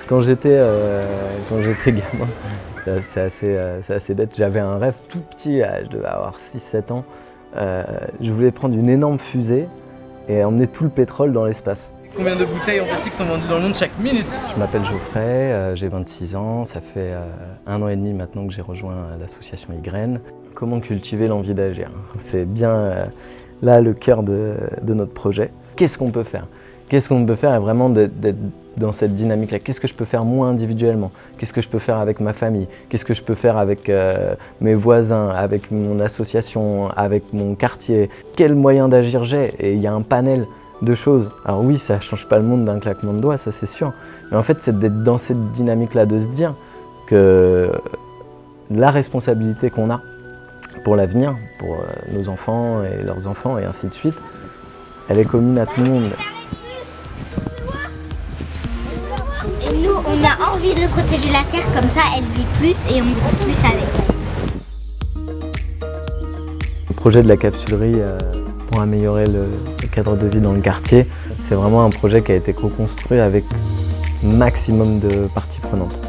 Quand j'étais gamin, c'est assez bête, j'avais un rêve tout petit, je devais avoir 6-7 ans. Je voulais prendre une énorme fusée et emmener tout le pétrole dans l'espace. Combien de bouteilles en plastique sont vendues dans le monde chaque minute? Je m'appelle Geoffrey, j'ai 26 ans, ça fait 1 an et demi maintenant que j'ai rejoint l'association Ygraine. Comment cultiver l'envie d'agir? C'est bien là le cœur de notre projet. Qu'est-ce qu'on peut faire? Qu'est-ce qu'on peut faire et vraiment d'être dans cette dynamique-là? Qu'est-ce que je peux faire moi individuellement? Qu'est-ce que je peux faire avec ma famille? Qu'est-ce que je peux faire avec mes voisins, avec mon association, avec mon quartier? Quels moyens d'agir j'ai? Et il y a un panel de choses. Alors oui, ça ne change pas le monde d'un claquement de doigts, ça c'est sûr. Mais en fait, c'est d'être dans cette dynamique-là, de se dire que la responsabilité qu'on a pour l'avenir, pour nos enfants et leurs enfants et ainsi de suite, elle est commune à tout le monde. Et nous, on a envie de protéger la Terre, comme ça elle vit plus et on vit plus avec. Le projet de la capsulerie pour améliorer le cadre de vie dans le quartier, c'est vraiment un projet qui a été co-construit avec maximum de parties prenantes.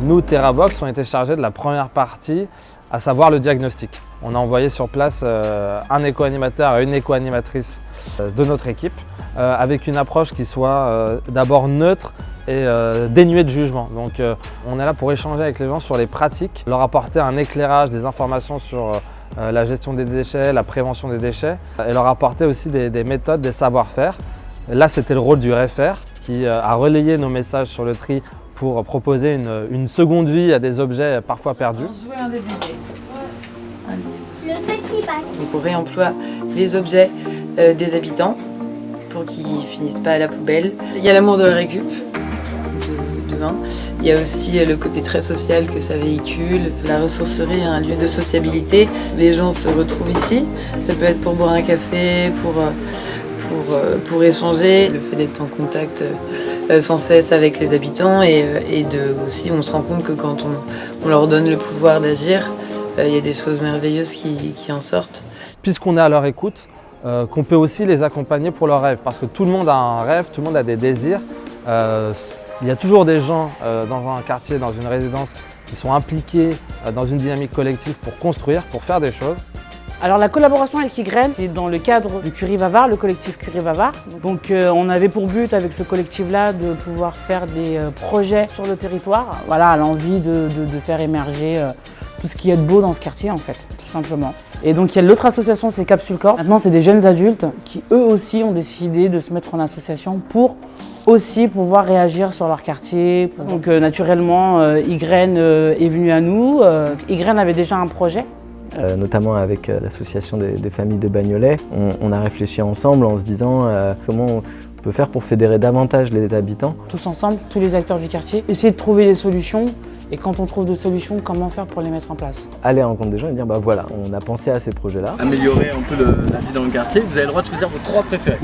Nous, TerraVox, on été chargés de la première partie, à savoir le diagnostic. On a envoyé sur place un éco-animateur et une éco-animatrice de notre équipe, avec une approche qui soit d'abord neutre et dénuée de jugement. Donc on est là pour échanger avec les gens sur les pratiques, leur apporter un éclairage, des informations sur la gestion des déchets, la prévention des déchets, et leur apporter aussi des méthodes, des savoir-faire. Là, c'était le rôle du réfère qui a relayé nos messages sur le tri pour proposer une seconde vie à des objets parfois perdus. Le petit bac. Donc on réemploie les objets des habitants pour qu'ils ne finissent pas à la poubelle. Il y a l'amour de la récup, de vin. Il y a aussi le côté très social que ça véhicule. La ressourcerie est un lieu de sociabilité. Les gens se retrouvent ici. Ça peut être pour boire un café, pour échanger. Le fait d'être en contact sans cesse avec les habitants et aussi on se rend compte que quand on leur donne le pouvoir d'agir, il y a des choses merveilleuses qui en sortent. Puisqu'on est à leur écoute, qu'on peut aussi les accompagner pour leurs rêves. Parce que tout le monde a un rêve, tout le monde a des désirs. Il y a toujours des gens dans un quartier, dans une résidence, qui sont impliqués dans une dynamique collective pour construire, pour faire des choses. Alors la collaboration avec Ygraine, c'est dans le cadre du Curie Vavard, le collectif Curie Vavard. Donc on avait pour but avec ce collectif-là de pouvoir faire des projets sur le territoire. Voilà, l'envie de faire émerger tout ce qu'il y a de beau dans ce quartier en fait, tout simplement. Et donc il y a l'autre association, c'est Capsule Corps. Maintenant c'est des jeunes adultes qui eux aussi ont décidé de se mettre en association pour aussi pouvoir réagir sur leur quartier. Donc naturellement Ygraine est venue à nous. Ygraine avait déjà un projet. Notamment avec l'association des familles de Bagnolet. On a réfléchi ensemble en se disant comment on peut faire pour fédérer davantage les habitants. Tous ensemble, tous les acteurs du quartier, essayer de trouver des solutions et quand on trouve des solutions, comment faire pour les mettre en place. Aller à la rencontre des gens et dire bah voilà, on a pensé à ces projets-là. Améliorer un peu la vie dans le quartier, vous avez le droit de choisir vos 3 préférés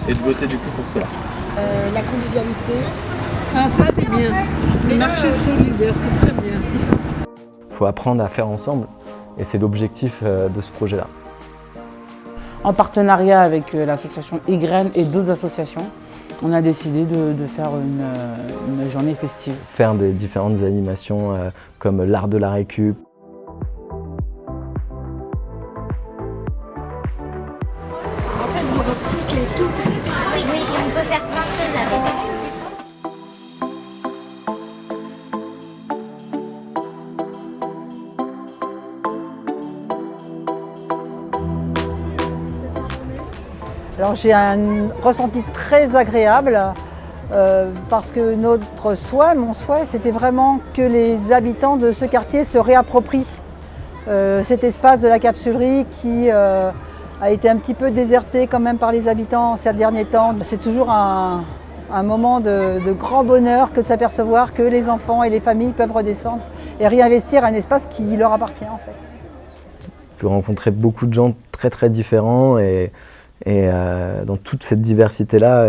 et de voter du coup pour cela. La convivialité. Ah ça c'est bien, le marché solidaire, c'est très bien. Il faut apprendre à faire ensemble. Et c'est l'objectif de ce projet-là. En partenariat avec l'association Ygraine et d'autres associations, on a décidé de faire une journée festive. Faire des différentes animations comme l'art de la récup. En fait, vous recyclez tout. Oui, et on peut faire plein de choses avec. Alors j'ai un ressenti très agréable parce que notre souhait, mon souhait, c'était vraiment que les habitants de ce quartier se réapproprient cet espace de la capsulerie qui a été un petit peu déserté quand même par les habitants ces derniers temps. C'est toujours un moment de grand bonheur que de s'apercevoir que les enfants et les familles peuvent redescendre et réinvestir un espace qui leur appartient en fait. J'ai pu rencontrer beaucoup de gens très différents et dans toute cette diversité-là,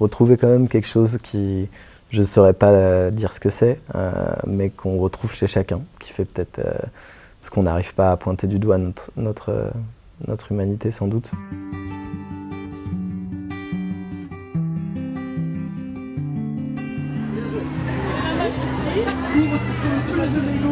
retrouver quand même quelque chose qui, je ne saurais pas dire ce que c'est, mais qu'on retrouve chez chacun, qui fait peut-être ce qu'on n'arrive pas à pointer du doigt notre humanité sans doute. Merci.